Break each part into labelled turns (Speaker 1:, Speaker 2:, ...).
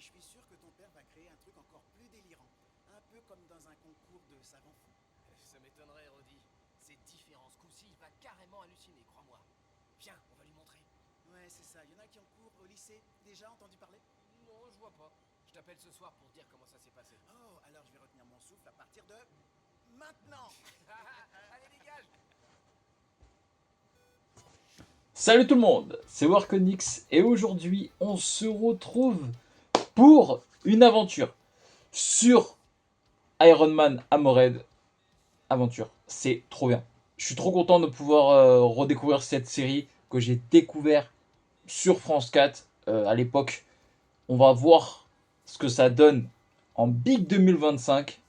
Speaker 1: Mais je suis sûr que ton père va créer un truc encore plus délirant. Un peu comme dans un concours de savants fous.
Speaker 2: Ça m'étonnerait, Roddy. C'est différent. Ce coup-ci, il va carrément halluciner, crois-moi. Viens, on va lui montrer.
Speaker 1: Ouais, c'est ça. Il y en a qui ont cours au lycée. Déjà entendu parler?
Speaker 2: Non, je vois pas. Je t'appelle ce soir pour dire comment ça s'est passé.
Speaker 1: Oh, alors je vais retenir mon souffle à partir de... maintenant.
Speaker 2: Allez, dégage.
Speaker 3: Salut tout le monde, c'est Warconix et aujourd'hui on se retrouve pour une aventure sur Iron Man Armored Aventure. C'est trop bien. Je suis trop content de pouvoir redécouvrir cette série que j'ai découvert sur France 4 à l'époque. On va voir ce que ça donne en Big 2025.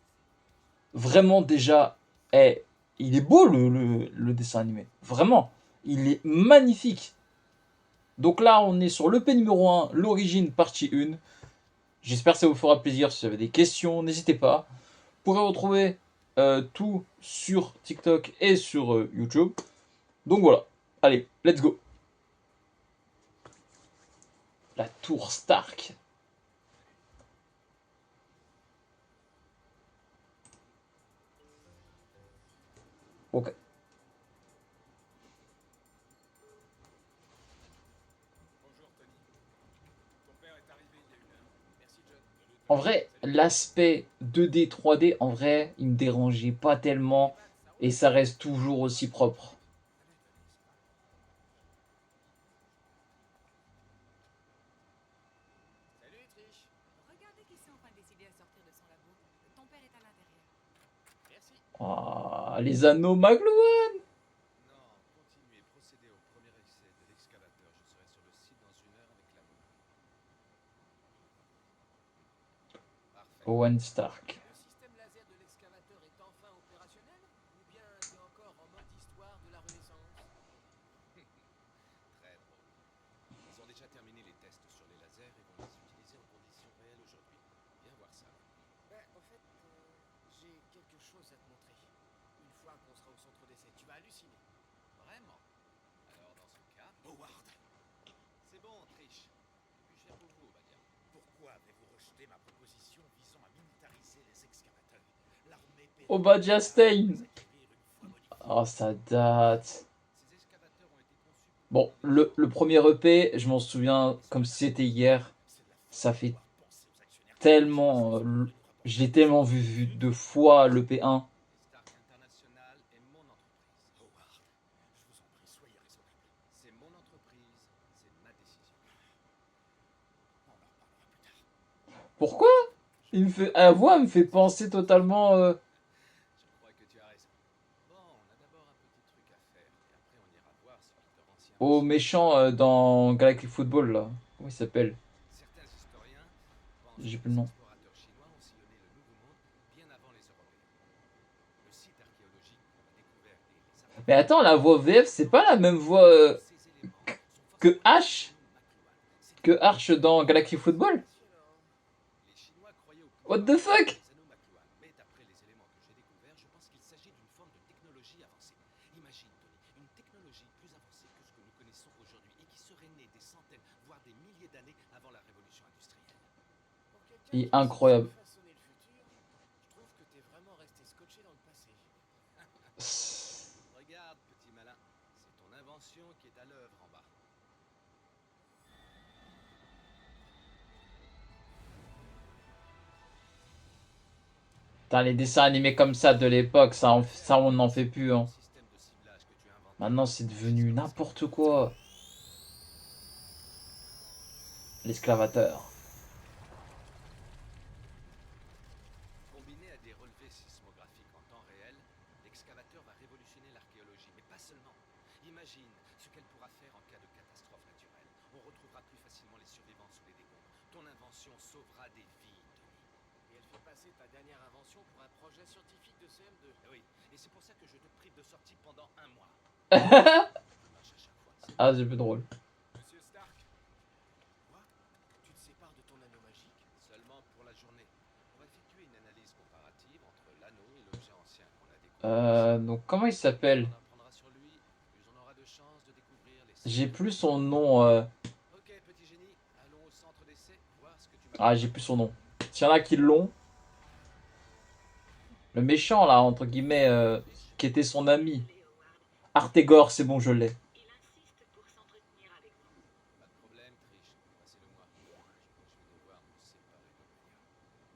Speaker 3: Vraiment déjà, il est beau le dessin animé. Vraiment, il est magnifique. Donc là, on est sur l'EP numéro 1, l'origine partie 1. J'espère que ça vous fera plaisir. Si vous avez des questions, n'hésitez pas. Vous pourrez retrouver tout sur TikTok et sur YouTube. Donc voilà. Allez, let's go. La tour Stark. Ok.
Speaker 2: Bonjour, Tony. Ton père est arrivé il y a une heure. Merci, John.
Speaker 3: En vrai, l'aspect 2D, 3D, en vrai, il me dérangeait pas tellement. Et ça reste toujours aussi propre.
Speaker 2: Salut, Trish.
Speaker 4: Regardez qui sont enfin décidé à sortir de son labo. Ton père est à l'intérieur.
Speaker 2: Merci.
Speaker 3: Ah, les anneaux McLuhan.
Speaker 5: Non, continuez, procédez au premier essai de l'excavateur. Je serai sur le site dans une heure avec la bombe. Parfait.
Speaker 3: Owen Stark.
Speaker 2: Le système laser de l'excavateur est enfin opérationnel? Ou bien t'es encore en mode histoire de la Renaissance?
Speaker 5: Très drôle. Ils ont déjà terminé les tests sur les lasers et vont les utiliser en conditions réelles aujourd'hui. Viens voir ça.
Speaker 2: Ouais, en fait, j'ai quelque chose à te montrer. Une fois qu'on sera au centre d'essai, tu vas halluciner.
Speaker 5: Vraiment? Alors dans ce cas,
Speaker 1: Howard,
Speaker 5: c'est bon, Trish. Plus cher pour vous, on va dire.
Speaker 1: pourquoi avez-vous rejeté ma proposition visant à militariser les excavateurs? L'armée
Speaker 3: Obadiah Stane.
Speaker 1: acquérir une fois modifiée.
Speaker 3: Oh, ça date.
Speaker 5: Ces excavateurs ont été conçus pour...
Speaker 3: Bon, le premier EP, je m'en souviens comme si c'était hier.
Speaker 1: C'est de la folie
Speaker 3: Ça
Speaker 1: de
Speaker 3: fait
Speaker 1: devoir penser aux actionnaires
Speaker 3: tellement.
Speaker 1: qui nous
Speaker 3: Je l'ai tellement vu deux fois l'EP 1.
Speaker 5: Et Stark International est mon entreprise.
Speaker 1: Howard, je vous en prie, soyez raisonnable.
Speaker 5: C'est mon entreprise, c'est ma décision.
Speaker 1: On en reparlera plus tard.
Speaker 3: Pourquoi la voix me fait penser totalement
Speaker 5: Je crois que tu as raison. Bon, on a d'abord un petit truc à faire, et après on ira voir ce qui te rend si
Speaker 3: au
Speaker 5: impossible.
Speaker 3: méchant dans Galactic Football là. Comment il s'appelle?
Speaker 5: Certains historiens pensent
Speaker 3: J'ai
Speaker 5: que
Speaker 3: plus le
Speaker 5: les
Speaker 3: nom.
Speaker 5: explorateurs chinois ont sillonné le Nouveau Monde bien avant les Européens. Le site archéologique qu'on a découvert et les artefacts
Speaker 3: Mais attends, la voix VF, c'est pas la même voix
Speaker 5: ces éléments sont
Speaker 3: que
Speaker 5: forcément
Speaker 3: Ash
Speaker 5: McLuhan.
Speaker 3: que Arch dans Galactic Football.
Speaker 5: Les Chinois croyaient au
Speaker 3: What
Speaker 5: pouvoir
Speaker 3: the fuck?
Speaker 5: des anneaux McLuhan, mais d'après les éléments que j'ai découverts, je pense qu'il s'agit d'une forme de technologie avancée. Imagine, Tony, une technologie plus avancée que ce que nous connaissons aujourd'hui et qui serait née des centaines, voire des milliers d'années avant la révolution industrielle.
Speaker 2: Pour quelqu'un
Speaker 3: Il est
Speaker 2: qui essaie
Speaker 3: incroyable.
Speaker 2: de façonner le futur, je trouve que t'es vraiment resté scotché dans le passé.
Speaker 5: Regarde, petit malin, c'est ton invention qui est à l'œuvre en bas.
Speaker 3: Putain, les dessins animés comme ça de l'époque, ça on n'en fait plus. Hein.
Speaker 5: Système de ciblage que tu as inventé.
Speaker 3: Maintenant, c'est devenu n'importe quoi. L'esclavateur.
Speaker 5: Combiné à des relevés sismographiques en temps réel, l'excavateur va révolutionner l'archéologie, mais pas seulement. Imagine ce qu'elle pourra faire en cas de catastrophe naturelle. On retrouvera plus facilement les survivants sous les décombres. Ton invention sauvera des vies, Tony.
Speaker 2: Et elle fait passer ta dernière invention pour un projet scientifique de CM2.
Speaker 5: Eh oui, et c'est pour ça que je te prive de sortie pendant un mois. Ça marche à chaque fois.
Speaker 3: Ah, c'est plus drôle.
Speaker 2: Monsieur Stark. Quoi? Tu te sépares de ton anneau magique?
Speaker 5: Seulement pour la journée. On va effectuer une analyse comparative entre l'anneau et l'objet ancien qu'on a découvert.
Speaker 3: Donc, comment il s'appelle?
Speaker 5: Plus on apprendra sur lui, plus on aura de chances de découvrir les
Speaker 3: J'ai
Speaker 5: secrets.
Speaker 3: plus son nom.
Speaker 5: Ok, petit génie, allons au centre d'essai, voir ce que tu m'as
Speaker 3: Ah, j'ai plus son nom. S'il y en a qui l'ont. Le méchant, là, entre guillemets, qui était son ami. Artegor, c'est bon, je l'ai.
Speaker 5: Pas de problème, Trish. Passez-le-moi. Je crois que je vais devoir me séparer de Maya.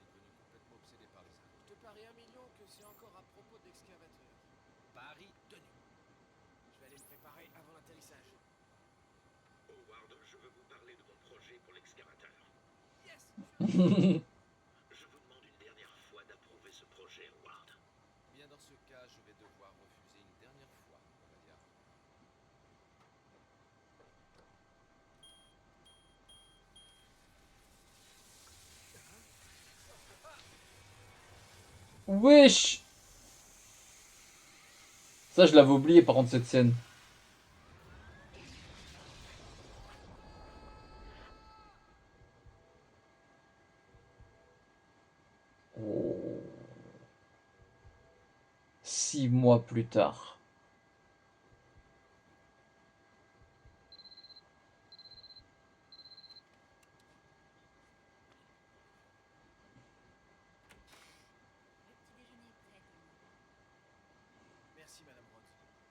Speaker 5: Il est devenu complètement obsédé par les armes.
Speaker 2: Je te parie 1 million que c'est encore à propos d'excavateur.
Speaker 5: Paris tenu.
Speaker 2: Je vais aller me préparer avant l'atterrissage.
Speaker 1: Howard, je veux vous parler de mon projet pour l'excavateur.
Speaker 2: Yes.
Speaker 1: Je vous demande une dernière fois d'approuver ce projet, Howard.
Speaker 5: Bien dans ce cas, je vais devoir refuser une dernière fois, on va dire.
Speaker 3: Wesh! Ça, je l'avais oublié par contre, cette scène. Oh. 6 mois plus tard.
Speaker 4: Le petit déjeuner est prêt, Tony.
Speaker 2: Merci, Madame Rhodes.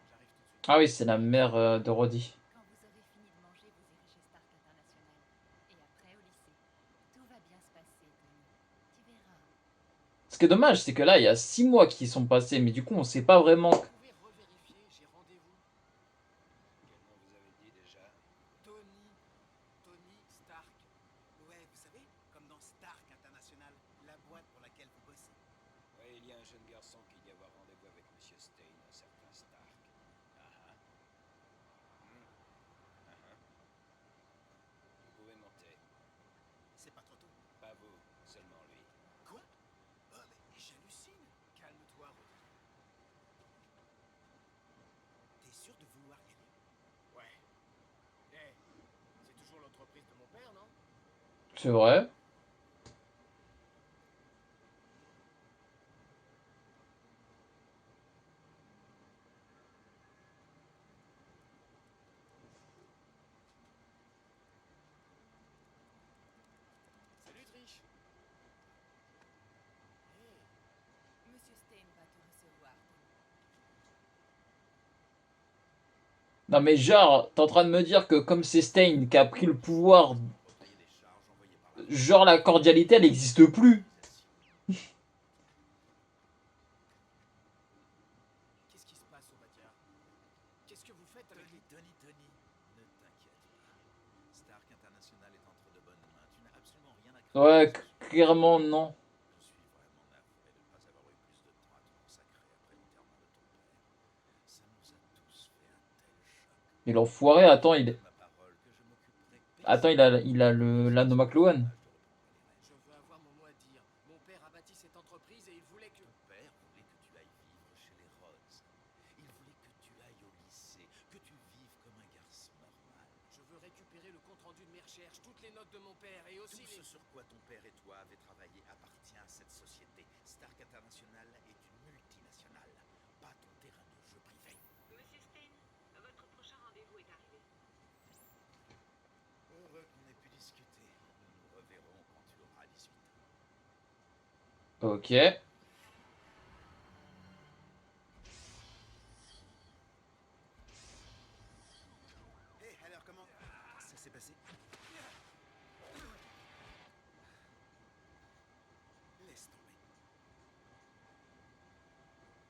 Speaker 2: J'arrive tout de suite.
Speaker 3: Ah oui, c'est la mère de Roddy.
Speaker 4: Quand vous aurez fini de manger, vous irez chez Stark International. Et après, au lycée. Tout va bien se passer, Tony. Tu verras.
Speaker 3: Ce qui est dommage, c'est que là, il y a 6 mois qui sont passés, mais du coup, on sait pas vraiment.
Speaker 2: Vous pouvez revérifier, j'ai rendez-vous.
Speaker 5: Quel nom vous avez dit déjà?
Speaker 2: Tony Stark.
Speaker 6: Ouais, vous savez, comme dans Stark International, la boîte pour laquelle vous bossez.
Speaker 5: Ouais, il y a un jeune garçon qui dit avoir rendez-vous avec Monsieur Stein, un certain Stark. Ah ah. Vous pouvez monter.
Speaker 6: C'est pas trop tôt.
Speaker 5: Pas vous, seulement lui.
Speaker 6: Quoi? Oh, mais j'hallucine.
Speaker 2: Calme-toi, Roddy.
Speaker 6: T'es sûr de vouloir y aller?
Speaker 2: Ouais. C'est toujours l'entreprise de mon père, non?
Speaker 3: C'est vrai.
Speaker 2: Salut, Trish. Hey,
Speaker 4: Monsieur Stein va te recevoir, Tony.
Speaker 3: Non, mais genre, t'es en train de me dire que comme c'est Stein qui a pris le pouvoir,
Speaker 1: Repayer les charges envoyées par la
Speaker 3: genre la cordialité, elle n'existe plus.
Speaker 2: qu'est-ce qui se passe au Badia? Qu'est-ce que vous faites avec les...
Speaker 1: Tony, ne t'inquiète pas. Stark International est entre de bonnes mains. Tu n'as absolument rien à craindre.
Speaker 3: Ouais, clairement, non.
Speaker 1: Je suis vraiment navré de ne pas avoir eu plus de temps à te consacrer après l'enterrement de ton père. Ça nous a tous fait un tel choc.
Speaker 3: Mais l'enfoiré, attends, il est.
Speaker 1: Ma parole que je m'occuperai
Speaker 3: Attends, il a le l'anneau McLuhan.
Speaker 2: Je veux avoir mon mot à dire. Mon père a bâti cette entreprise et il voulait que...
Speaker 1: Ton père voulait que tu ailles vivre chez les Rhodes. Il voulait que tu ailles au lycée, que tu vives comme un garçon normal.
Speaker 2: Je veux récupérer le compte-rendu de mes recherches, toutes les notes de mon père et aussi
Speaker 1: Tout
Speaker 2: les...
Speaker 1: ce sur quoi ton père et toi avez travaillé appartient à cette société. Stark International est une multinationale, pas ton terrain de jeu privé.
Speaker 7: Monsieur Stein, votre prochain rendez-vous est arrivé.
Speaker 1: Heureux qu'on ait pu discuter. Nous nous reverrons quand tu auras 18 ans.
Speaker 3: Ok.
Speaker 6: Hé, alors comment ça s'est passé? Laisse tomber.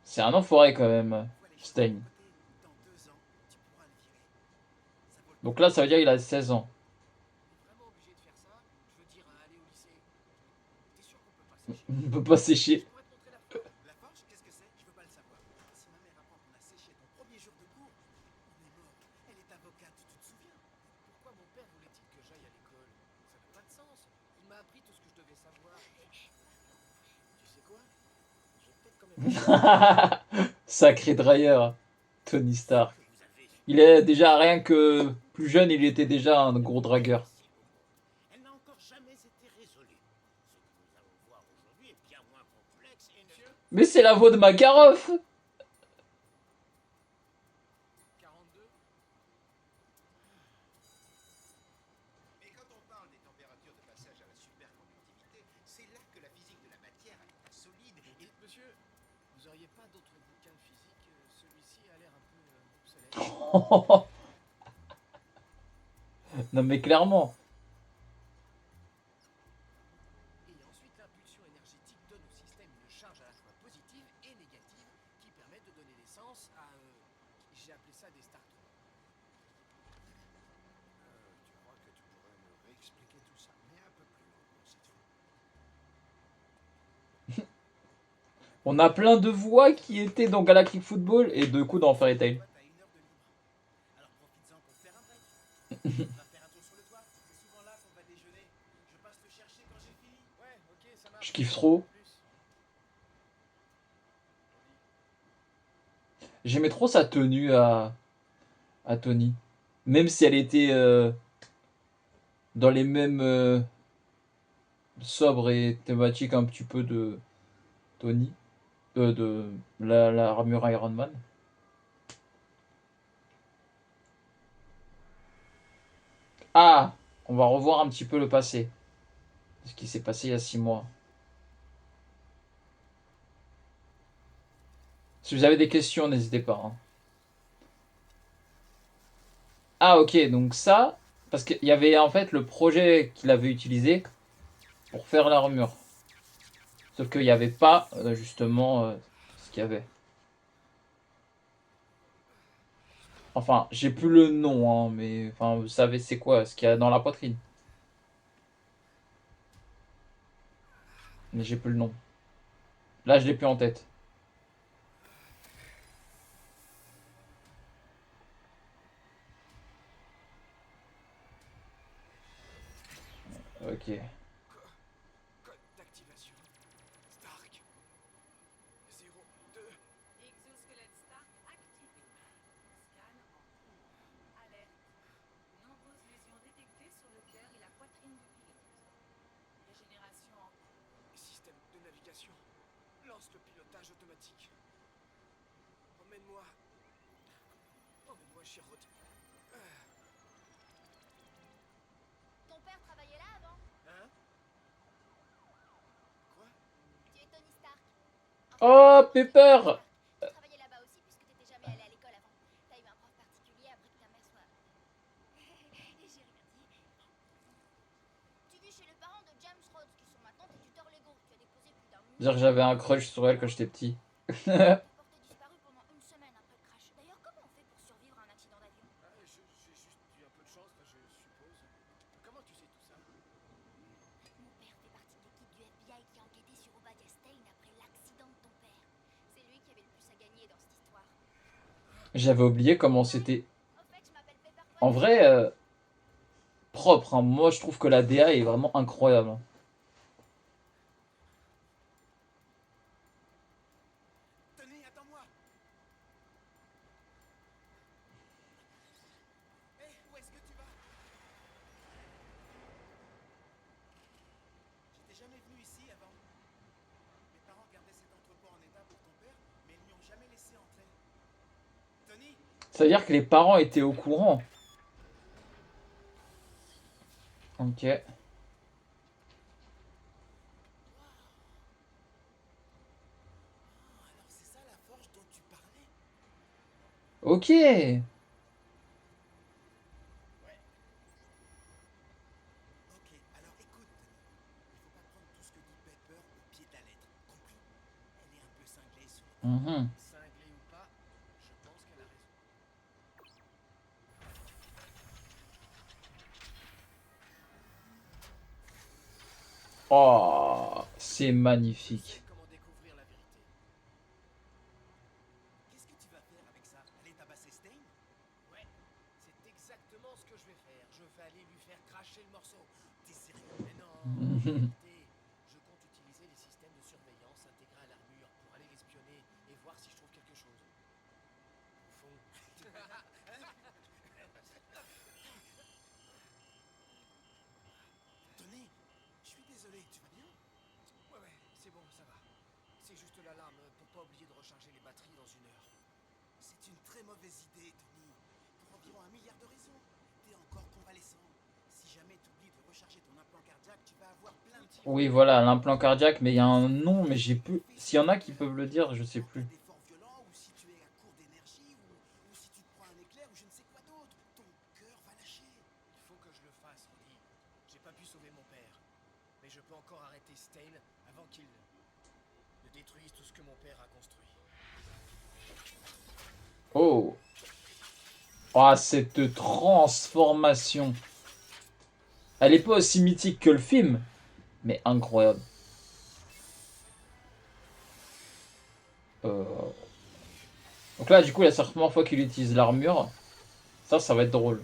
Speaker 3: C'est un enfoiré quand même,
Speaker 6: Vois les choses
Speaker 3: Stein.
Speaker 6: de côté, dans 2 ans, tu pourras le virer. Ça vaut le
Speaker 3: Donc là, ça veut dire qu'il a 16 ans.
Speaker 2: On est vraiment obligé de faire ça? Je veux dire, à aller au lycée. T'es sûr qu'on peut pas sécher?
Speaker 3: On peut pas sécher.
Speaker 2: Je pourrais te montrer la forme.
Speaker 6: La forge, qu'est-ce que c'est? Je veux pas le savoir. Si ma mère apprend qu'on a séché ton premier jour de cours, on est mort. Elle est avocate, tu te souviens?
Speaker 2: Pourquoi mon père voulait-il que j'aille à l'école? Ça n'a pas de sens. Il m'a appris tout ce que je devais savoir. Tu sais quoi? Je vais peut-être quand même...
Speaker 3: Sacré drailleur, Tony Stark.
Speaker 1: Vous avez
Speaker 3: Il est déjà rien que plus jeune, il était déjà un gros dragueur.
Speaker 1: Elle n'a encore jamais été résolue. Ce que nous allons voir aujourd'hui est bien moins complexe et ne...
Speaker 3: Mais c'est la voix de Makarov.
Speaker 2: 42?
Speaker 5: Mais quand on parle des températures de passage à la superconductivité,
Speaker 3: Non mais clairement.
Speaker 2: Et ensuite, l'impulsion énergétique donne au système une charge à la fois positive et négative qui permet de donner naissance à... j'ai appelé ça des starters.
Speaker 1: Tu crois que tu pourrais me réexpliquer tout ça, mais un peu plus longuement cette fois.
Speaker 3: On a plein de voix qui étaient dans Galactic Football et de coups dans Fairy Tail.
Speaker 6: Toi, t'as 1 heure de libre. Alors profites-en pour faire un break. Va faire un tour sur le toit. C'est souvent là qu'on va déjeuner. Je passe te chercher quand j'ai fini.
Speaker 2: Ouais, ok, ça marche.
Speaker 3: Je kiffe trop. J'aimais trop sa tenue à Tony. Même si elle était dans les mêmes sobres et thématiques un petit peu de Tony. De la armure Iron Man. Ah, on va revoir un petit peu le passé. Ce qui s'est passé il y a 6 mois. Si vous avez des questions, n'hésitez pas. Hein. Ah ok, donc ça, parce qu'il y avait en fait le projet qu'il avait utilisé pour faire l'armure. Sauf qu'il n'y avait pas justement ce qu'il y avait. Enfin, j'ai plus le nom, hein, mais enfin, vous savez c'est quoi ce qu'il y a dans la poitrine. Mais j'ai plus le nom. Là, je l'ai plus en tête. Ok.
Speaker 2: Code d'activation. Stark. 02.
Speaker 4: Exosquelette Stark activé. Scan en cours. Alerte. Nombreuses lésions détectées sur le cœur et la poitrine du pilote. Régénération en cours.
Speaker 2: Système de navigation. Lance le pilotage automatique. Emmène-moi. Emmène-moi chez Rod.
Speaker 8: Ton père travaillait là avant?
Speaker 2: Hein? Quoi?
Speaker 8: Tu es Tony Stark.
Speaker 3: Oh, Pepper!
Speaker 8: Tu travaillais là-bas aussi puisque t'étais jamais allé à l'école avant. T'as eu un prof particulier après que ta mère soit... J'ai rien dit. Tu vis chez les parents de James Rhodes qui sont maintenant tes tuteurs légaux. Tu as déposé plus d'un
Speaker 3: Dire que j'avais un crush sur elle quand j'étais petit.
Speaker 8: porté disparu pendant une semaine après le crash. D'ailleurs, comment on fait pour survivre à un accident d'avion?
Speaker 2: J'ai juste eu un peu de chance, je suppose. Comment tu sais tout ça?
Speaker 8: Mon père fait partie de l'équipe du FBI qui a enquêté sur Obadiah Stane après l'accident de ton père. C'est lui qui avait le plus à gagner dans cette histoire.
Speaker 3: J'avais oublié comment c'était.
Speaker 8: Au fait, je m'appelle Pepper Potts.
Speaker 3: En vrai, propre. Hein. Moi, je trouve que la DA est vraiment incroyable. Hein.
Speaker 6: Tony, attends-moi. Hé, où est-ce que tu vas? J'étais jamais venu ici avant. Mes parents gardaient cet entrepôt en état pour ton père, mais ils n'y ont jamais laissé entrer. Tony,
Speaker 3: Ça veut dire que les parents étaient au courant. Ok.
Speaker 6: alors c'est ça la forge dont tu parlais?
Speaker 3: Ok.
Speaker 6: Ok, alors écoute, Tony. Il faut pas prendre tout ce que dit Pepper au pied de la lettre, compris? Elle est un peu cinglée sur le...
Speaker 3: Mhm.
Speaker 2: Cinglé ou pas, je pense qu'elle a raison.
Speaker 3: Oh, c'est magnifique.
Speaker 2: Comment découvrir la vérité?
Speaker 6: Qu'est-ce que tu vas faire avec ça? Aller tabasser Stane?
Speaker 2: Ouais, c'est exactement ce que je vais faire. Je vais aller lui faire cracher le morceau.
Speaker 6: T'es sérieux?
Speaker 2: Mais non, en réalité, je compte utiliser les systèmes de surveillance intégrés à l'armure pour aller l'espionner et voir si je trouve quelque chose. Au fond.
Speaker 6: Tony, je suis désolé, tu vas bien?
Speaker 2: Ouais, c'est bon, ça va. C'est juste l'alarme pour pas oublier de recharger les batteries dans 1 heure.
Speaker 6: C'est une très mauvaise idée, Tony. Pour environ 1 milliard de raisons. T'es encore convalescent. Si jamais t'oublies de recharger ton implant cardiaque, tu vas avoir plein de...
Speaker 3: Oui, voilà, l'implant cardiaque, mais il y a un nom, mais j'ai plus. S'il y en a qui peuvent le dire, je sais plus.
Speaker 6: D'efforts violents, ou si tu es à court d'énergie, ou si tu te prends un éclair, père ou je ne sais quoi d'autre, ton cœur va lâcher.
Speaker 2: Il faut que je le fasse, Roddy. J'ai pas pu sauver mon père. Mais je peux encore arrêter Stein avant qu'il ne détruise tout ce que mon père a construit.
Speaker 3: Oh. Oh, cette transformation. Elle est pas aussi mythique que le film, mais incroyable. Donc là, du coup, c'est la première fois qu'il utilise l'armure. Ça va être drôle.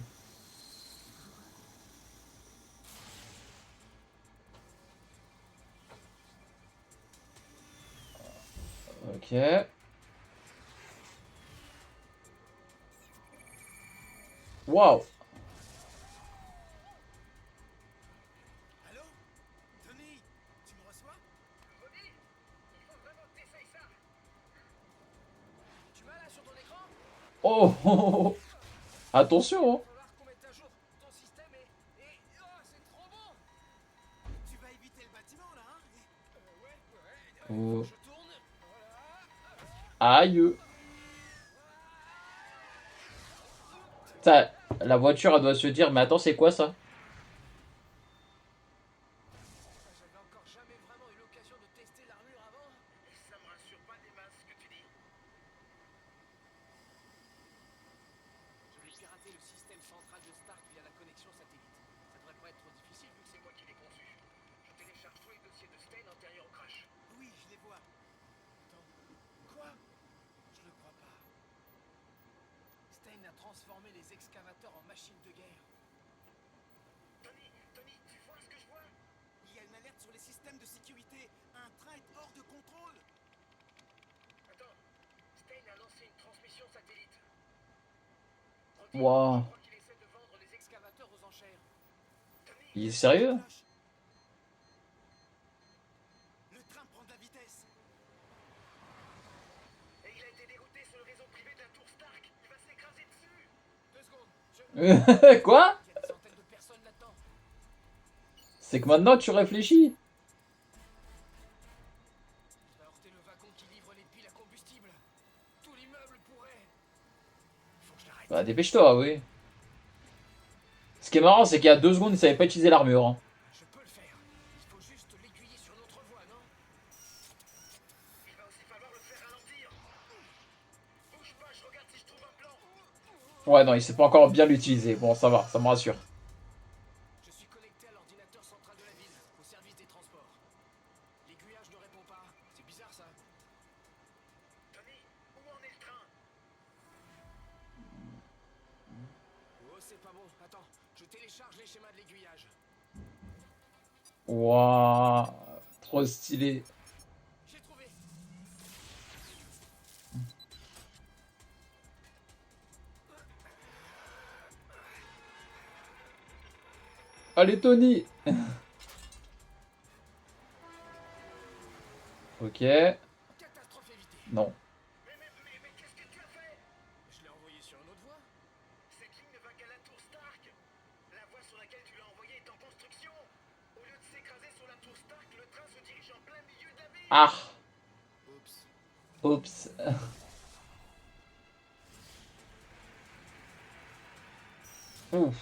Speaker 3: Ok. Waouh.
Speaker 6: Allô? Tony, tu me reçois?
Speaker 2: Roddy, il faut vraiment que t'essayes ça. Tu m'as là sur ton écran?
Speaker 3: Oh, oh, oh, oh. Attention, hein.
Speaker 2: Il va falloir qu'on mette à jour ton système et... Oh, c'est trop bon.
Speaker 6: Tu vas éviter le bâtiment là, hein?
Speaker 2: Ouais.
Speaker 3: Oh.
Speaker 2: Je tourne. Voilà.
Speaker 3: Aïe. Ça, la voiture, elle doit se dire, mais attends, c'est quoi ça?
Speaker 2: J'avais encore jamais vraiment eu l'occasion de tester l'armure avant.
Speaker 6: Ça me rassure pas des masses ce que tu dis.
Speaker 2: Je vais pirater le système central de Stark via la connexion satellite. Ça devrait pas être trop difficile vu que c'est moi qui l'ai conçu. Je télécharge tous les dossiers de Stein antérieurs au crash.
Speaker 6: Oui, je les vois.
Speaker 2: Attends, quoi? Je ne crois pas. Stein a transformé les excavateurs en machines de guerre.
Speaker 6: Tony, tu vois ce que je vois? Il y a une alerte sur les systèmes de sécurité. Un train est hors de contrôle.
Speaker 2: Attends, Stein a lancé une transmission satellite.
Speaker 3: Waouh.
Speaker 2: Je crois qu'il essaie de vendre les excavateurs aux enchères.
Speaker 3: Il est sérieux?
Speaker 6: Le train prend de la vitesse.
Speaker 2: Et il a été dérouté sur le réseau privé de la tour Stark. Il va s'écraser dessus. 2 secondes.
Speaker 3: Quoi?
Speaker 2: Il y a des centaines de personnes là-dedans.
Speaker 3: C'est que maintenant tu réfléchis.
Speaker 2: Il va heurter le wagon qui livre les piles à combustible. Tout l'immeuble pourrait. Faut que je l'arrête.
Speaker 3: Bah dépêche-toi, oui. Ce qui est marrant, c'est qu'il y a 2 secondes, il savait pas utiliser l'armure. Hein.
Speaker 2: Je peux le faire. Il faut juste l'aiguiller sur notre voie, non? Il va aussi falloir le faire ralentir. Bouge pas, je regarde si je trouve un plan.
Speaker 3: Ouais, non, il sait pas encore bien l'utiliser. Bon, ça va, ça me rassure.
Speaker 2: Je suis connecté à l'ordinateur central de la ville, au service des transports. L'aiguillage ne répond pas. C'est bizarre ça. Tony, où en est le train? Oh, c'est pas bon. Attends, je télécharge les schémas de l'aiguillage.
Speaker 3: Waouh, trop stylé.
Speaker 2: J'ai trouvé.
Speaker 3: Allez, Tony. Ok.
Speaker 2: Catastrophe évitée.
Speaker 3: Non.
Speaker 2: Mais qu'est-ce que tu as fait? Je l'ai envoyé sur une autre voie. Cette ligne ne va qu'à la tour Stark. La voie sur laquelle tu l'as envoyé est en construction. Au lieu de s'écraser sur la tour Stark, le train se dirige en plein milieu de la ville.
Speaker 3: Ah.
Speaker 6: Oups.
Speaker 3: Oups. Ouf.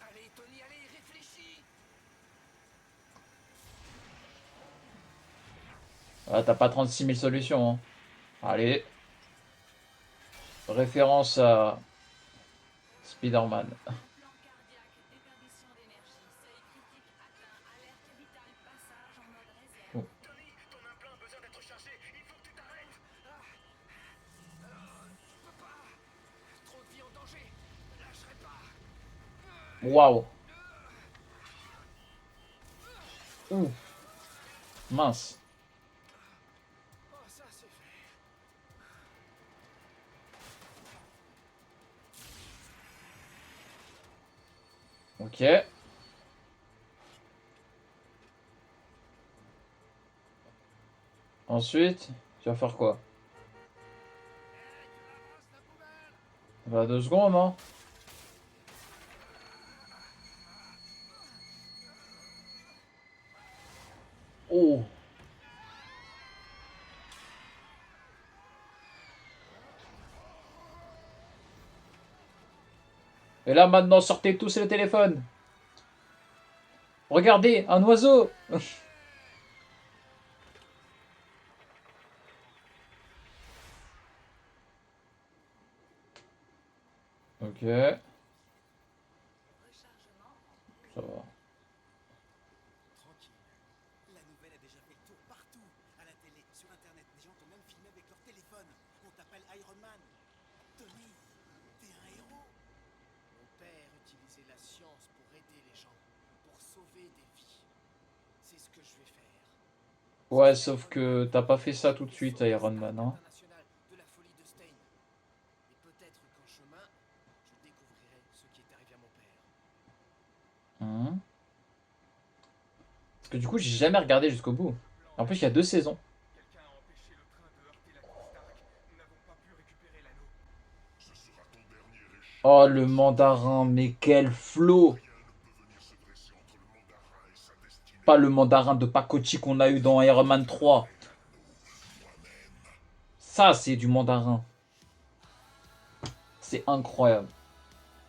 Speaker 2: Allez, Tony, allez, réfléchis.
Speaker 3: Ah, t'as pas 36 000 solutions. Hein. Allez. Référence à Spider-Man.
Speaker 4: Plan cardiaque, déperdition d'énergie, seuil critique atteint, alerte vitale, passage en mode réserve.
Speaker 2: Tony, ton implant a besoin d'être chargé. Il faut que tu t'arrêtes. Je peux pas. Trop de vie en danger. Je lâcherai pas.
Speaker 3: Waouh. Ouf. Mince.
Speaker 2: Oh, ça c'est fait.
Speaker 3: Ok. Ensuite, tu vas faire quoi? Bah 2 secondes, hein. Oh. Et là maintenant, sortez tous le téléphone. Regardez, un oiseau. Ok,
Speaker 4: Rechargement en
Speaker 3: ça va.
Speaker 6: Tranquille. La nouvelle a déjà fait le tour partout. À la télé, sur internet, des gens t'ont même filmé avec leur téléphone. On t'appelle Iron Man. Tony, t'es un héros. Mon père utilisait la science pour aider les gens, pour sauver des vies. C'est ce que je vais faire.
Speaker 3: Ouais, sauf que t'as pas fait ça tout de suite, Iron Man, hein.
Speaker 6: International de la folie de Stein. Et peut-être qu'en chemin, je découvrirai ce qui est arrivé à mon père.
Speaker 3: Hein. Parce que du coup, j'ai jamais regardé jusqu'au bout. En plus, il y a 2 saisons.
Speaker 2: Quelqu'un a empêché le train de heurter la tour Stark. Nous n'avons pas pu récupérer l'anneau.
Speaker 9: Ce sera ton dernier échec.
Speaker 3: Oh, le mandarin, mais quel flow!
Speaker 9: Rien ne peut venir se dresser entre le mandarin et sa destinée.
Speaker 3: Pas le mandarin de Pacochi qu'on a eu dans Iron Man 3. Ça, c'est du mandarin. C'est incroyable.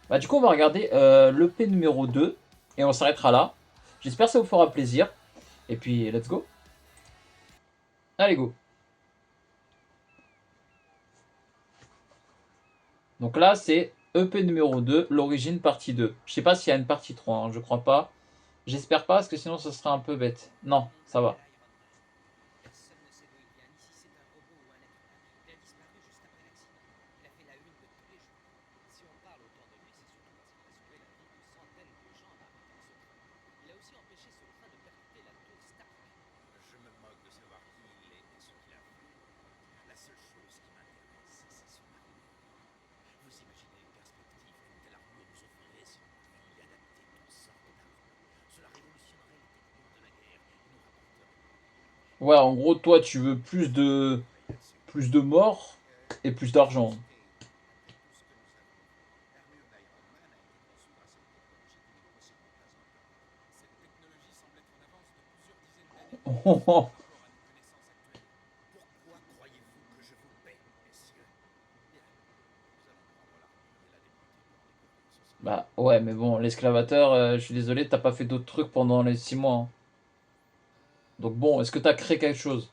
Speaker 3: Bah, du coup, on va regarder l'EP numéro 2. Et on s'arrêtera là. J'espère que ça vous fera plaisir. Et puis, let's go. Allez, go. Donc là, c'est EP numéro 2, l'origine partie 2. Je sais pas s'il y a une partie 3, hein, je crois pas. J'espère pas, parce que sinon, ce serait un peu bête. Non, ça va.
Speaker 10: Personne ne sait d'où il vient, ni si c'est un robot ou un être humain. Il a disparu juste après l'accident. Il a fait la une de tous les jours. Si on parle autant de lui, c'est surtout parce qu'il a sauvé la vie de centaines de gens en arrêtant ce train. Il a aussi empêché ce train de percuter la tour Stark.
Speaker 5: Je me moque de savoir qui il est et ce qu'il a fait. La seule chose qui m'intéresse, c'est son armure. Vous imaginez une perspective qu'une telle armure nous offrirait si nous pouvions y adapter toutes sortes d'armes. Cela révolutionnerait les techniques de la guerre et nous rapporterait.
Speaker 3: Ouais, en gros, toi, tu veux plus de morts et plus d'argent.
Speaker 5: Pourquoi croyez-vous que je vous paie, messieurs? Bien, nous allons prendre l'armure et la démonter pour découvrir ce
Speaker 3: Bah ouais, mais bon, l'esclavateur, je suis désolé, t'as pas fait d'autres trucs pendant les 6 mois, hein. Donc bon, est-ce que t'as créé quelque chose?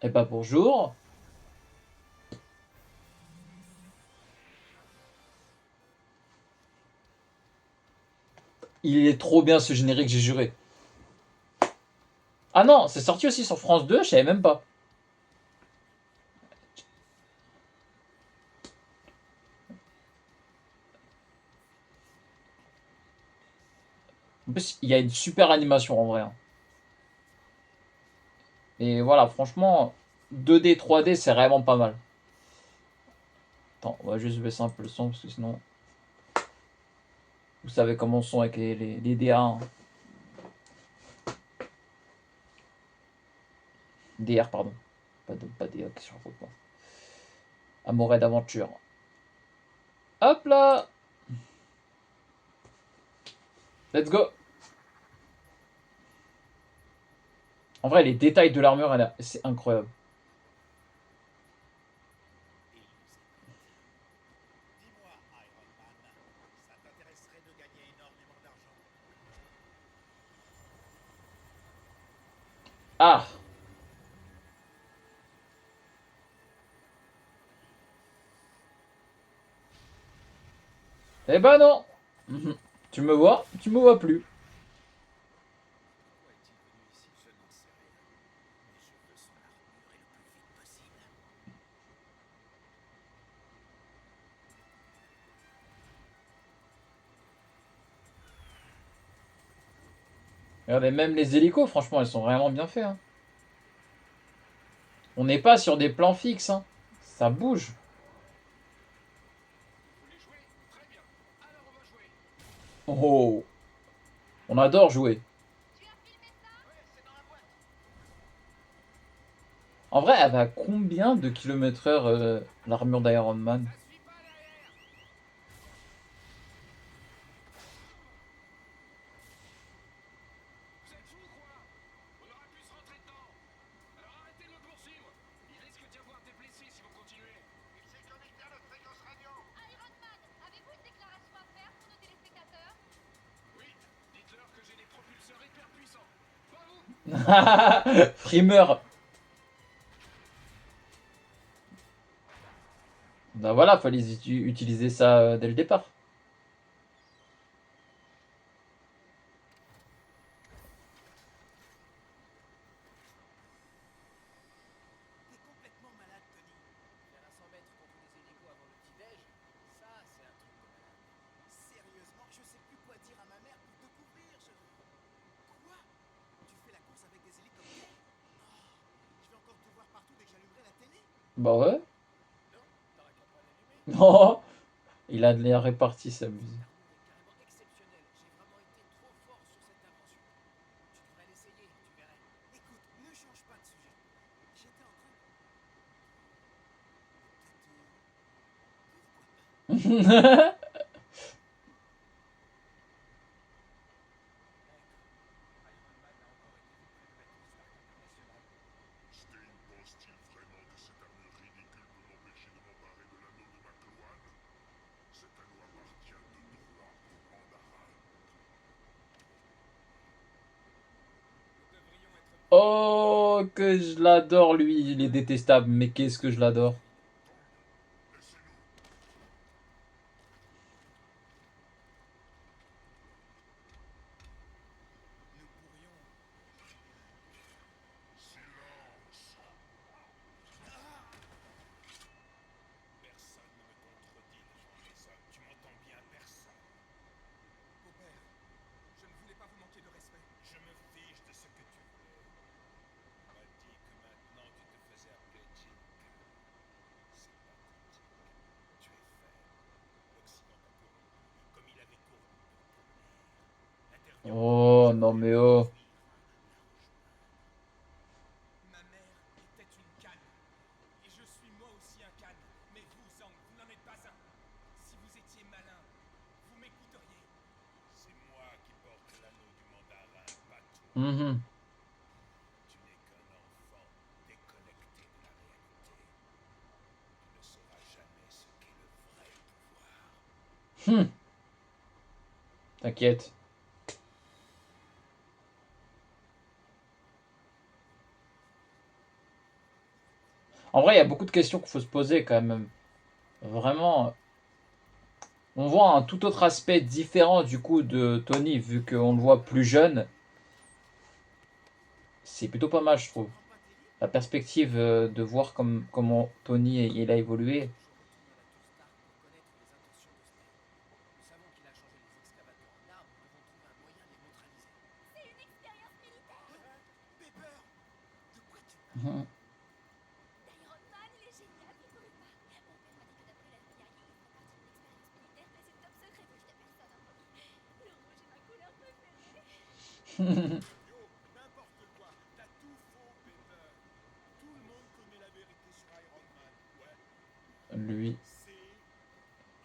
Speaker 3: Eh bah bonjour. Il est trop bien ce générique, j'ai juré. Ah non, c'est sorti aussi sur France 2, je savais même pas. En plus, il y a une super animation en vrai, hein. Et voilà, franchement, 2D, 3D, c'est vraiment pas mal. Attends, on va juste baisser un peu le son parce que sinon. Vous savez comment sont avec les DA, hein. DR, pardon. Pas DA, qui se raconte pas. Amoureux d'aventure. Hop là! Let's go! En vrai, les détails de l'armure, c'est incroyable.
Speaker 2: Dis-moi, Iron Man, ça t'intéresserait de gagner énormément d'argent?
Speaker 3: Ah! Eh ben non! Mhm. Tu me vois? Tu me vois plus.
Speaker 5: Pourquoi est-il venu ici? Je n'en sais rien. Mais je veux son armure et le plus vite possible.
Speaker 3: Regardez, même les hélicos, franchement, ils sont vraiment bien faits, hein. On n'est pas sur des plans fixes, hein. Ça bouge.
Speaker 2: Vous voulez jouer? Très bien. Alors on va jouer.
Speaker 3: Oh! On adore jouer.
Speaker 8: Tu as filmé ça?
Speaker 2: Ouais, c'est dans la boîte.
Speaker 3: En vrai, elle va à combien de km/h l'armure d'Iron Man?
Speaker 2: Ça suit pas derrière. Vous êtes fous quoi? On aurait pu se rentrer dedans. Alors arrêtez de le poursuivre. Il risque d'y avoir des blessés si vous continuez. Il s'est connecté à notre fréquence radio.
Speaker 8: Iron Man,
Speaker 3: Frimeur. Bah voilà, fallait utiliser ça dès le départ.
Speaker 6: T'es complètement malade, Tony.
Speaker 10: Faire un 100 mètres contre des hélicos avant le petit-déj, ça, c'est un truc de malade.
Speaker 6: Sérieusement, je sais plus quoi dire à ma mère pour te couvrir. Quoi? Tu fais la course avec des hélicoptères? Oh, je vais encore te voir partout dès que j'allumerai la télé.
Speaker 3: Bah ouais.
Speaker 10: Non, t'aurais qu'à pas l'allumer.
Speaker 3: Non. Il a de l'air réparti, sa musique.
Speaker 10: Cet amour est carrément exceptionnel. J'ai vraiment été trop fort sur cette invention. Tu devrais l'essayer, tu verrais.
Speaker 6: Écoute, ne change pas de sujet. J'étais en train de... Pourquoi pas?
Speaker 9: Stein pense-t-il vraiment que cette armure ridicule peut m'empêcher de m'emparer de l'anneau de McLuhan? Cet anneau appartient de droit au mandarin.
Speaker 3: Oh, que je l'adore, lui. Il est détestable, mais qu'est-ce que je l'adore.
Speaker 6: Nous pourrions...
Speaker 9: Silence!
Speaker 1: Personne ne me contredit devant les hommes. Tu m'entends bien, personne.
Speaker 6: Beau-père, je ne voulais pas vous manquer de respect.
Speaker 1: Je me fiche de ce que tu voulais. On m'a dit que maintenant tu te faisais appeler Jinka. C'est pathétique. Tu es faible. L'Occident t'a corrompu, comme il avait corrompu ton mère.
Speaker 3: Oh, non mais oh.
Speaker 6: Ma mère était une canne. Et je suis moi aussi un canne. Mais vous, Zhang, vous n'en êtes pas un. Si vous étiez malin, vous m'écouteriez.
Speaker 1: C'est moi qui porte l'anneau du mandarin, pas toi.
Speaker 3: Mhm.
Speaker 1: Tu n'es qu'un enfant déconnecté de la réalité. Tu ne sauras jamais ce qu'est le vrai pouvoir.
Speaker 3: T'inquiète. En vrai, il y a beaucoup de questions qu'il faut se poser quand même. Vraiment. On voit un tout autre aspect différent du coup de Tony, vu qu'on le voit plus jeune. C'est plutôt pas mal, je trouve. La perspective de voir comment Tony il a évolué.
Speaker 8: C'est une expérience militaire.
Speaker 6: Pepper, de quoi tu parles?
Speaker 3: Mhm.
Speaker 8: Iron Man, il est génial, vous trouvez pas? Mon père m'a dit que d'après la CIA, il ferait partie d'une expérience militaire, mais c'est top secret, donc je t'appelle ça d'un premier. Le rouge est ma couleur préférée.
Speaker 9: Yo, n'importe quoi. T'as tout faux, Pepper. Tout le monde connaît la vérité sur Iron Man. Ouais,
Speaker 3: Lui.
Speaker 9: c'est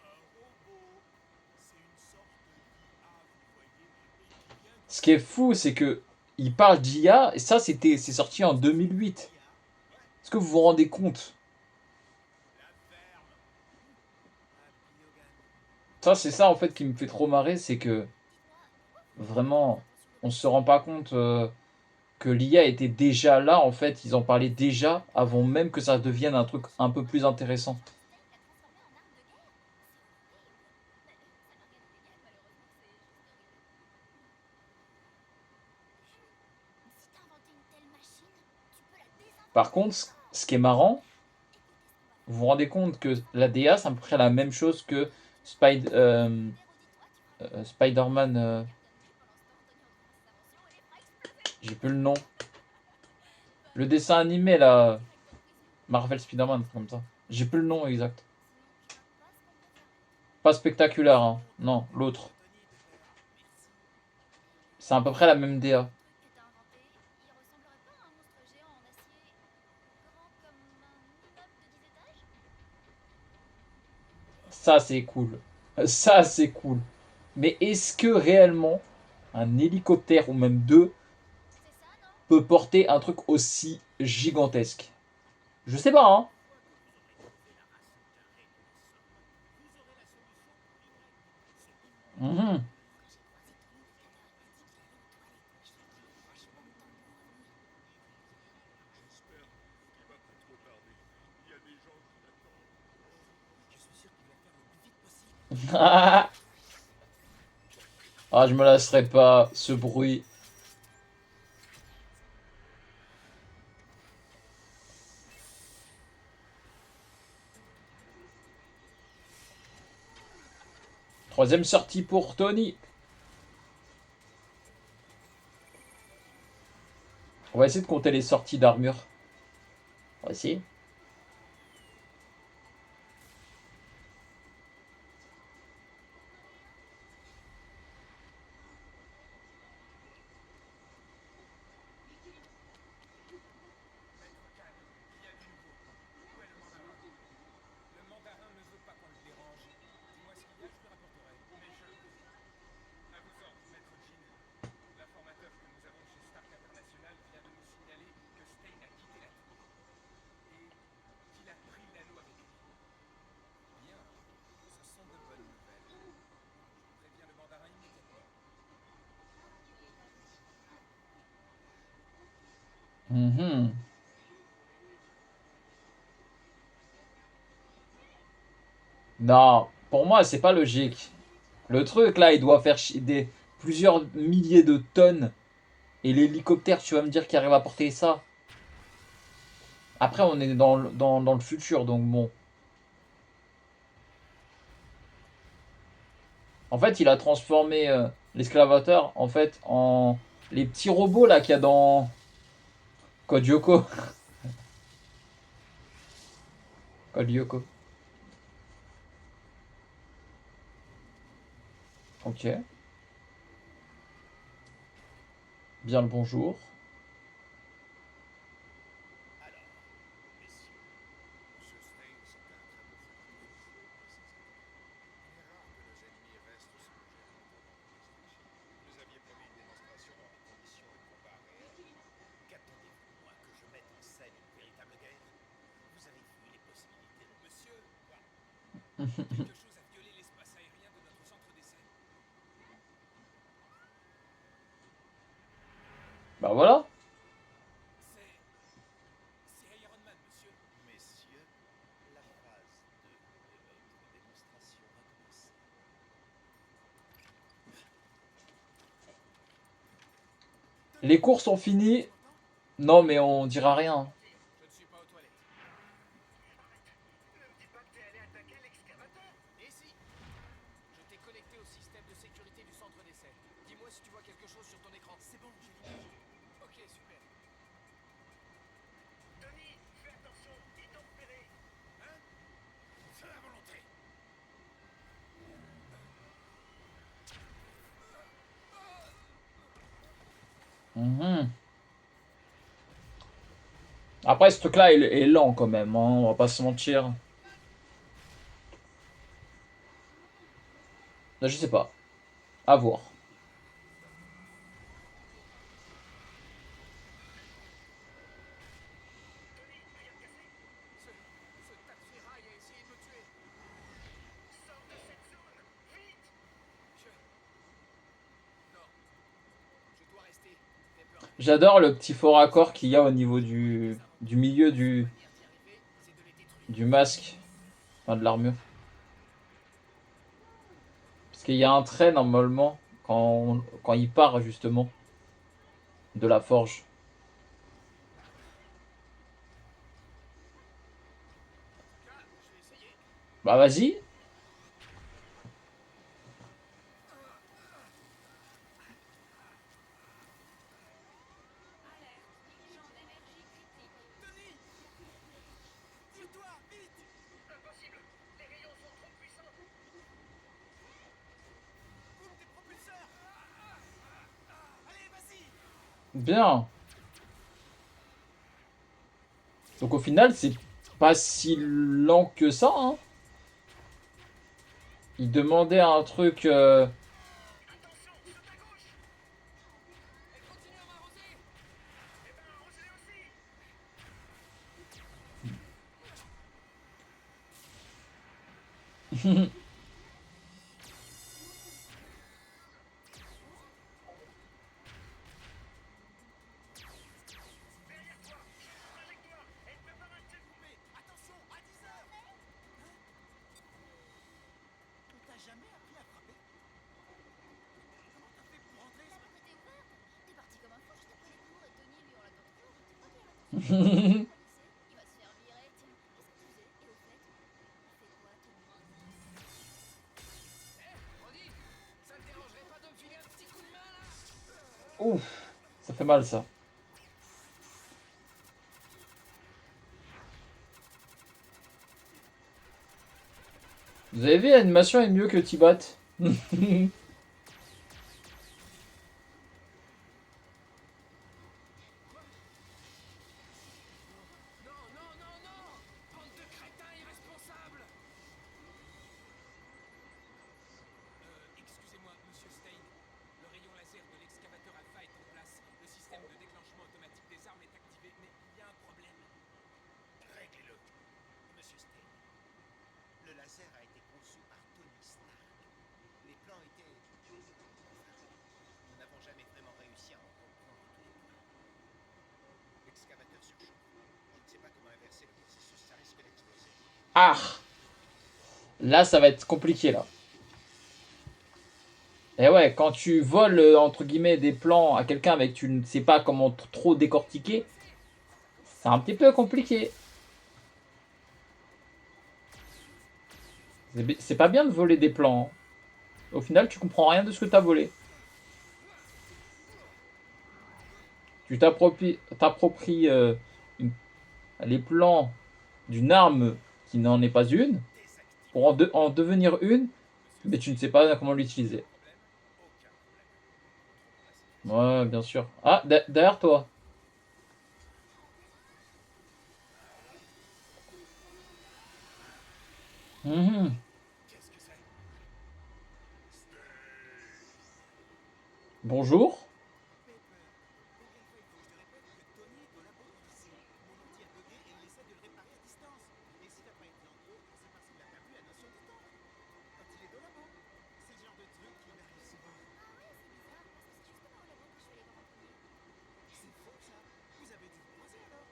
Speaker 9: un robot. C'est une sorte d'IA, vous voyez, et qui vient du...
Speaker 3: Ce qui est fou, c'est que il parle d'IA, et ça c'est sorti en 2008. Est-ce que vous vous rendez compte?
Speaker 9: La ferme.
Speaker 3: Ça, c'est ça en fait qui me fait trop marrer, c'est que vraiment, on se rend pas compte que l'IA était déjà là, en fait, ils en parlaient déjà avant même que ça devienne un truc un peu plus intéressant. Par contre, ce qui est marrant, vous vous rendez compte que la DA, c'est à peu près la même chose que Spider-Man. J'ai plus le nom. Le dessin animé là. Marvel Spider-Man, comme ça. J'ai plus le nom exact. Pas spectaculaire, hein. Non, l'autre. C'est à peu près la même DA. Ça, c'est cool. Ça, c'est cool. Mais est-ce que réellement un hélicoptère, ou même deux, peut porter un truc aussi gigantesque? Je sais pas, hein. Mhm. Ah, je me lasserai pas, ce bruit. Troisième sortie pour Tony. On va essayer de compter les sorties d'armure. On va essayer.
Speaker 6: Maître Khan, il y a du nouveau. Où est le mandarin? Le mandarin ne veut pas qu'on le dérange. Dis-moi ce qu'il y a, je lui rapporterai. Mais je... À vos ordres, Maître Jean. L'informateur que nous avons chez Stark International vient de nous signaler que Stein a quitté la tour. Et qu'il a pris l'anneau avec lui. Bien, ce sont de bonnes nouvelles. Je préviens le mandarin immédiatement.
Speaker 3: Mhm. Non, pour moi, c'est pas logique. Le truc, là, il doit faire plusieurs milliers de tonnes. Et l'hélicoptère, tu vas me dire qu'il arrive à porter ça. Après, on est dans le futur, donc bon. En fait, il a transformé l'esclavateur, en fait, en les petits robots, là, qu'il y a dans Code Lyoko. Code Lyoko. Ok. Bien le bonjour.
Speaker 1: Alors, messieurs, Monsieur Stein, c'était un très beau feu d'artifice pour ces ennemis. Il est rare que nos ennemis restent se loger longtemps dans nos restrictions. Vous nous aviez promis une démonstration en conditions de combat réel. Qu'attendez-vous, moi, que je mette en scène une véritable guerre? Vous avez vu les possibilités de...
Speaker 6: Monsieur, quelque chose a violé l'espace aérien de notre centre d'essai.
Speaker 3: Bah voilà.
Speaker 6: C'est Iron Man, monsieur.
Speaker 1: Messieurs, la phase 2 de notre démonstration va commencer.
Speaker 3: Les cours sont finis. Non, mais on dira rien.
Speaker 6: Je ne suis pas aux toilettes.
Speaker 2: Ne me dis pas que t'es allé attaquer l'excavateur.
Speaker 6: Et si? Je t'ai connecté au système de sécurité du centre d'essai. Dis-moi si tu vois quelque chose sur ton écran. C'est bon, j'ai l'image. Ok, super.
Speaker 2: Tony, fais attention, ils t'ont repéré.
Speaker 6: Hein? C'est la volonté.
Speaker 3: Mhm. Après, ce truc-là est lent quand même, hein, on va pas se mentir. Là, je sais pas. À voir.
Speaker 2: Tony, rien de cassé.
Speaker 6: Ce tas de ferraille a essayé de me tuer.
Speaker 2: Sors de cette zone, vite.
Speaker 6: Non. Je dois rester. Fais peur.
Speaker 3: J'adore le petit faux raccord qu'il y a au niveau du milieu du masque. Enfin, de l'armure. Parce qu'il y a un trait normalement quand il part justement de la forge.
Speaker 6: Je vais essayer.
Speaker 3: Bah vas-y.
Speaker 8: Alerte, champ d'énergie critique.
Speaker 6: Tony! Tire-toi, vite!
Speaker 2: Impossible, les rayons sont trop puissants.
Speaker 6: Coupe tes propulseurs! Allez, vas-y!
Speaker 3: Bien. Donc au final, c'est pas si lent que ça, hein. Il demandait un truc...
Speaker 2: Attention, saute à gauche.
Speaker 6: Elle continue à m'arroser!
Speaker 2: Eh ben, arrose-les aussi. Derrière toi, trajectoire. Elle prépare un tir coupé.
Speaker 6: Attention, à 10 heures! On t'a
Speaker 8: Il va se faire virer, tiens, et s'accuser. Et au fait, il fait quoi, ton moins?
Speaker 10: Brody, ça te dérangerait pas de me filer un petit coup de main là?
Speaker 3: Ouf, ça fait mal ça. Vous avez vu, l'animation est mieux que Tibat.
Speaker 10: Non, non, non, non! Bande de crétins irresponsables! Excusez-moi, monsieur Stein. Le rayon laser de l'excavateur Alpha est en place. Le système de déclenchement automatique des armes est activé, mais il y a un problème.
Speaker 2: Réglez-le, monsieur Stein. Le laser a été conçu par Tony Stark. Les plans étaient... Nous n'avons jamais vraiment réussi à en comprendre tous les points. L'excavateur surchauffe. Je ne sais pas comment inverser le processus, ça risque d'exploser.
Speaker 3: Ah, là ça va être compliqué là. Et ouais, quand tu voles entre guillemets des plans à quelqu'un avec tu ne sais pas comment trop décortiquer, c'est un petit peu compliqué. C'est pas bien de voler des plans, hein. Au final, tu comprends rien de ce que t'as volé. Tu t'appropries les plans d'une arme qui n'en est pas une, pour en devenir une, mais tu ne sais pas comment l'utiliser. Ouais, bien sûr. Ah, derrière toi. Mhm.
Speaker 2: Qu'est-ce que c'est?
Speaker 3: Bonjour.
Speaker 6: Pepper, combien de fois il faut que je te répète que Tony est au labo du lycée? Mon ordi a bugué et il essaie de le réparer à distance. Et s'il n'a pas été en cours, c'est parce qu'il a perdu la notion du temps. Quand il est au labo, c'est le genre de truc qui m'arrive souvent.
Speaker 8: Ah ouais, c'est bizarre, parce que c'est justement au labo que je suis allée voir en premier.
Speaker 6: C'est fou ça. Vous avez dû vous croiser alors.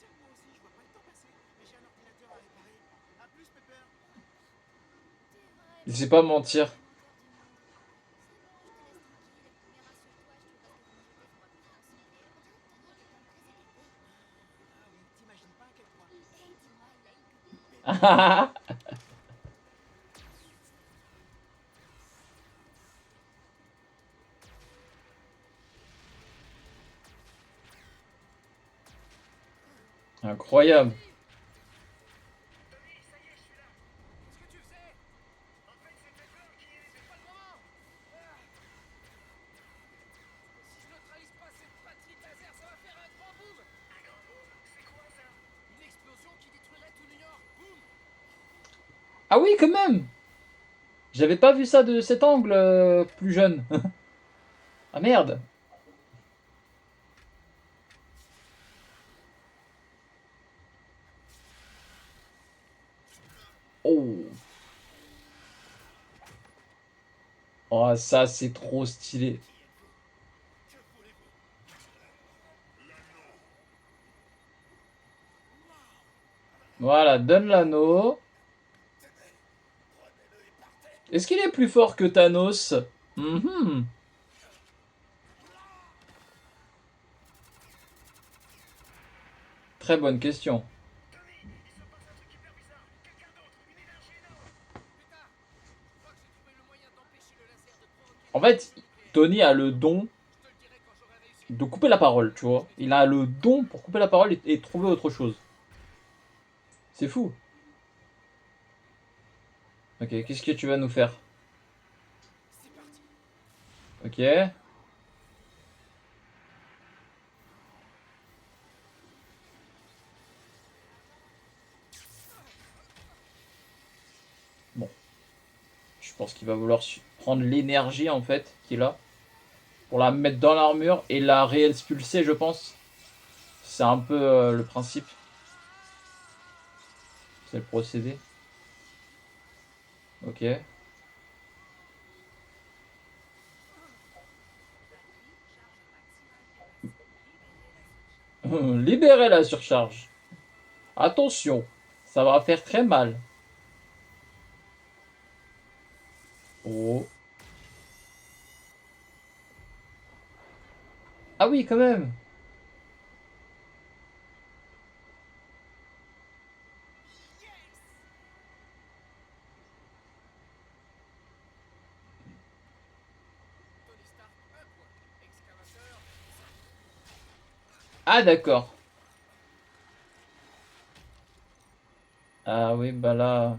Speaker 6: Tiens, moi aussi, je vois pas le temps passer. Mais j'ai un ordinateur à réparer. A plus, Pepper.
Speaker 8: T'es vraiment
Speaker 3: Je sais pas mentir.
Speaker 8: le menteur du monde. C'est bon, je te laisse tranquille. Mais rassure-toi, je trouve pas que vous m'ajoutez un soufflet. On dirait que Tony est un très équipé.
Speaker 6: Ah oui, t'imagines pas à quel point.
Speaker 8: Et dis-moi, il a une copine.
Speaker 3: Incroyable.
Speaker 2: Tony, ça y est, je suis là.
Speaker 10: Qu'est-ce que tu faisais?
Speaker 2: En fait, c'est Pepper qui est...
Speaker 10: C'est pas le moment! Ah. Si je neutralise pas cette patrie laser, ça va faire un grand boom!
Speaker 2: Un grand boom? C'est quoi ça?
Speaker 10: Une explosion qui détruirait tout New York! Boum!
Speaker 3: Ah oui, quand même. J'avais pas vu ça de cet angle plus jeune. Ah merde. Oh. Oh, ça c'est trop stylé.
Speaker 2: Que voulez-vous?
Speaker 3: Voilà, donne l'anneau.
Speaker 2: Prenez-le et partez.
Speaker 3: Est-ce qu'il est plus fort que Thanos? Mhm. Très bonne question.
Speaker 2: Tony, il se passe un truc hyper bizarre. Quelqu'un d'autre, une énergie énorme.
Speaker 10: Putain! Je crois que j'ai trouvé le moyen d'empêcher le laser de provoquer
Speaker 3: En
Speaker 10: une
Speaker 3: fait,
Speaker 10: explosion nucléaire.
Speaker 3: Tony a le don
Speaker 10: Je te le dirai quand j'aurai réussi.
Speaker 3: de couper la parole, tu vois. Il a le don pour couper la parole et trouver autre chose. C'est fou. Ok, qu'est-ce que tu vas nous faire?
Speaker 6: C'est parti.
Speaker 3: Ok. Bon. Je pense qu'il va vouloir prendre l'énergie, en fait, qu'il a, pour la mettre dans l'armure et la réexpulser, je pense. C'est un peu le principe. C'est le procédé. Ok. Libérez la surcharge. Attention, ça va faire très mal. Oh. Ah oui, quand même. Ah, d'accord. Ah oui, bah là...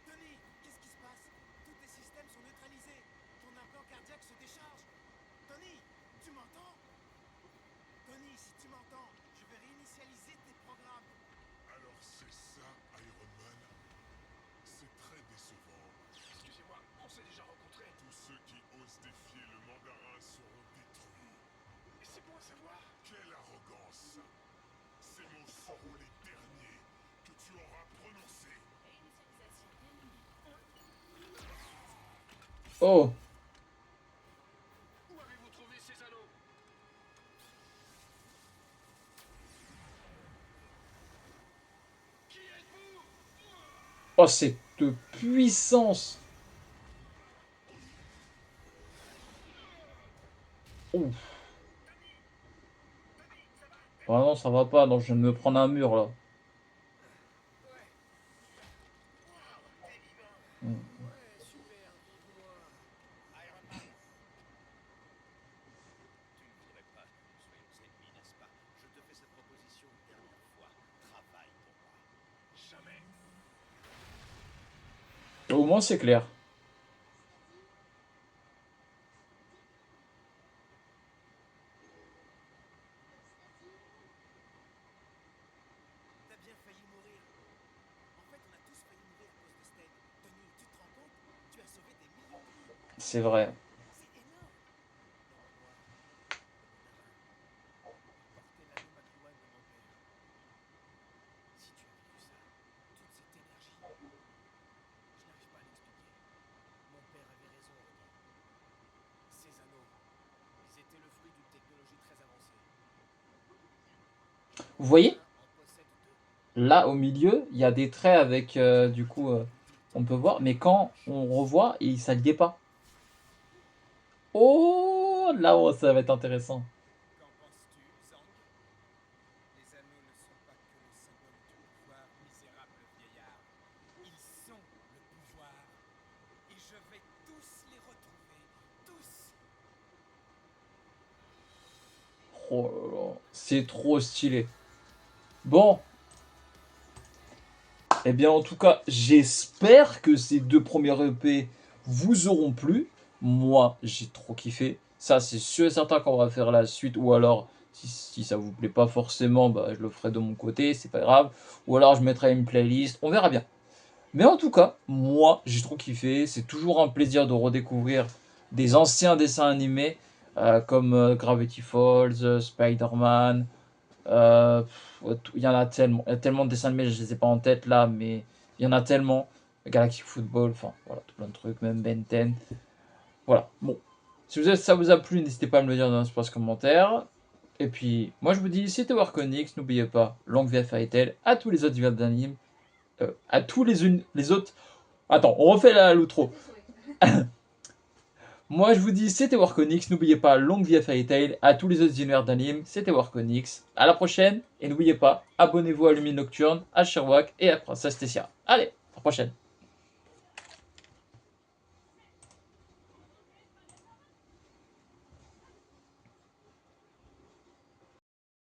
Speaker 6: Tony, qu'est-ce qui se passe? Tous tes systèmes sont neutralisés. Ton implant cardiaque se décharge. Tony, tu m'entends? Tony, si tu m'entends, je vais réinitialiser tes programmes.
Speaker 9: Alors c'est ça, Iron Man? C'est très décevant.
Speaker 2: Excusez-moi, on s'est déjà rencontrés.
Speaker 9: Tous ceux qui osent défier le mandarin seront détruits.
Speaker 2: Et c'est bon à savoir.
Speaker 9: Quelle arrogance! Ces mots seront les derniers que tu auras prononcés.
Speaker 3: Oh,
Speaker 2: Où avez-vous trouvé ces anneaux? Qui êtes-vous?
Speaker 3: oh, cette puissance. Ouf. Vraiment, ça va pas. Non, je viens de me prendre un mur, là. Hmm.
Speaker 6: Ouais, super, vive-moi.
Speaker 2: Iron Man.
Speaker 5: Tu ne voudrais pas que nous soyons ennemis, n'est-ce pas? Je te fais cette proposition une dernière fois. Travaille pour moi.
Speaker 2: Jamais.
Speaker 3: Au moins, c'est clair.
Speaker 6: T'as bien failli mourir. En fait, on a tous failli mourir à cause de Stein. Tony, tu te rends compte? Tu as sauvé des millions de vies.
Speaker 3: C'est vrai.
Speaker 6: C'est énorme. Non, moi, porter l'anneau McLuhan de mon père. Si tu avais vu ça, toute cette énergie, je n'arrive pas à l'expliquer. Mon père avait raison, René. Ces anneaux, ils étaient le fruit d'une technologie très avancée.
Speaker 3: Vous voyez?
Speaker 6: En possède deux.
Speaker 3: Là, au milieu, il y a des traits avec, du coup, on peut voir. Mais quand on revoit, ça ne y est pas. Oh, là, oh, ça va être intéressant.
Speaker 6: Qu'en penses-tu, Zang? Les anneaux ne sont pas que le symbole du pouvoir, misérable vieillard. Ils sont le pouvoir. Et je vais tous les retrouver. Tous.
Speaker 3: Oh là là, c'est trop stylé. Bon, eh bien, en tout cas, j'espère que ces deux premières EP vous auront plu. Moi, j'ai trop kiffé. Ça, c'est sûr et certain qu'on va faire la suite. Ou alors, si ça vous plaît pas forcément, bah, je le ferai de mon côté, c'est pas grave. Ou alors, je mettrai une playlist. On verra bien. Mais en tout cas, moi, j'ai trop kiffé. C'est toujours un plaisir de redécouvrir des anciens dessins animés comme Gravity Falls, Spider-Man. Il y en a tellement. Il y a tellement de dessins animés, je les ai pas en tête là, mais il y en a tellement. Galactic Football, enfin voilà, tout plein de trucs, même Ben 10. Voilà, bon. Si ça vous a plu, n'hésitez pas à me le dire dans l'espace commentaire. Et puis, moi je vous dis, c'était Warconix, n'oubliez pas, longue vie à Fairy Tail, à tous les autres divers d'anime, à tous les autres. Attends, on refait l'outro. Moi je vous dis, c'était Warconix, n'oubliez pas, longue vie à Fairy Tail, à tous les autres univers d'anime, c'était Warconix. À la prochaine, et n'oubliez pas, abonnez-vous à Lumine Nocturne, à Sherlock et à Princesse Tessia. Allez, à la prochaine.